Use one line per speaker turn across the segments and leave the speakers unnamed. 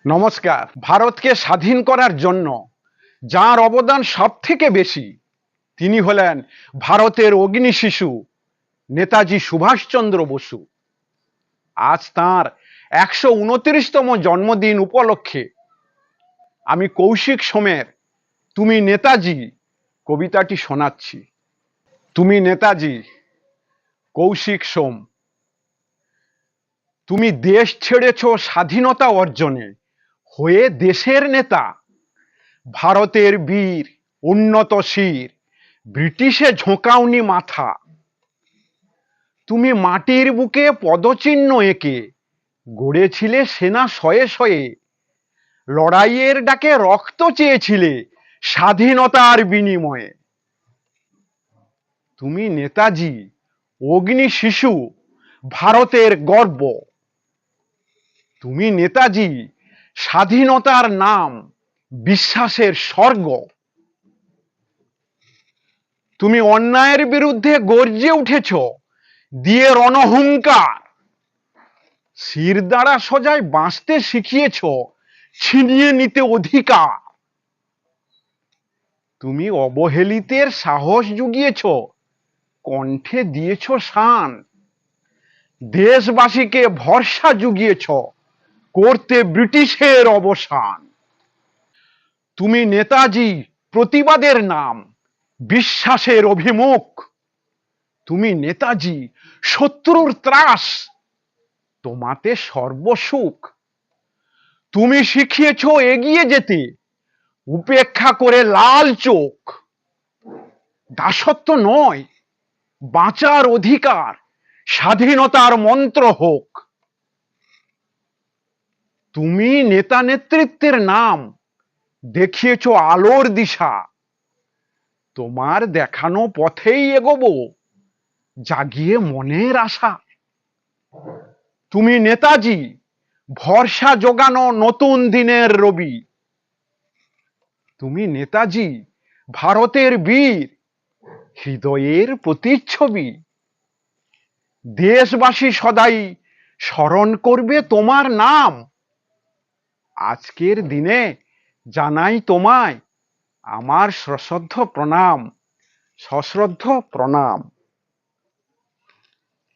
নমস্কার। ভারতকে স্বাধীন করার জন্য যার অবদান সব থেকে বেশি তিনি হলেন ভারতের অগ্নি শিশু নেতাজি সুভাষচন্দ্র বসু। আজ তাঁর ১২৯তম জন্মদিন উপলক্ষে আমি কৌশিক সোমের তুমি নেতাজি কবিতাটি শোনাচ্ছি। তুমি নেতাজি, কৌশিক সোম। তুমি দেশ ছেড়েছ স্বাধীনতা অর্জনে, হয়ে দেশের নেতা। ভারতের বীর, উন্নত শির, ব্রিটিশে ঝোঁকাওনি মাথা। তুমি মাটির বুকে পদচিহ্ন এঁকে গড়েছিলে সেনা শয়ে শয়ে। লড়াইয়ের ডাকে রক্ত চেয়েছিলে স্বাধীনতার বিনিময়ে। তুমি নেতাজি, অগ্নি শিশু, ভারতের গর্ব। তুমি নেতাজি, স্বাধীনতার নাম, বিশ্বাসের স্বর্গ। তুমি অন্যায়ের বিরুদ্ধে গর্জে উঠেছ, দিয়ে রণহুঙ্কার। শিরদাঁড়া সোজায় বাঁচতে শিখিয়েছ, ছিনিয়ে নিতে অধিকার। তুমি অবহেলিতের সাহস জুগিয়েছ, কণ্ঠে দিয়েছ শান। দেশবাসীকে ভরসা জুগিয়েছ, করতে ব্রিটিশের অবসান। তুমি নেতাজি, প্রতিবাদের নাম, বিশ্বাসের অভিমুখ। তুমি নেতাজি, শত্রুর ত্রাস, তোমাতে সর্বসুখ। তুমি শিখিয়েছ এগিয়ে যেতে, উপেক্ষা করে লাল চোখ। দাসত্ব নয়, বাঁচার অধিকার, স্বাধীনতার মন্ত্র হোক। তুমি নেতা নেতৃত্বের নাম, দেখিয়েছ আলোর দিশা। তোমার দেখানো পথেই এগোবো, জাগিয়ে মনের আশা। তুমি নেতাজি, ভরসা জোগানো নতুন দিনের রবি। তুমি নেতাজি, ভারতের বীর, হৃদয়ের প্রতিচ্ছবি। দেশবাসী সদাই স্মরণ করবে তোমার নাম। আজকের দিনে জানাই তোমায় আমার সশ্রদ্ধ প্রণাম, সশ্রদ্ধ প্রণাম।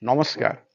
নমস্কার।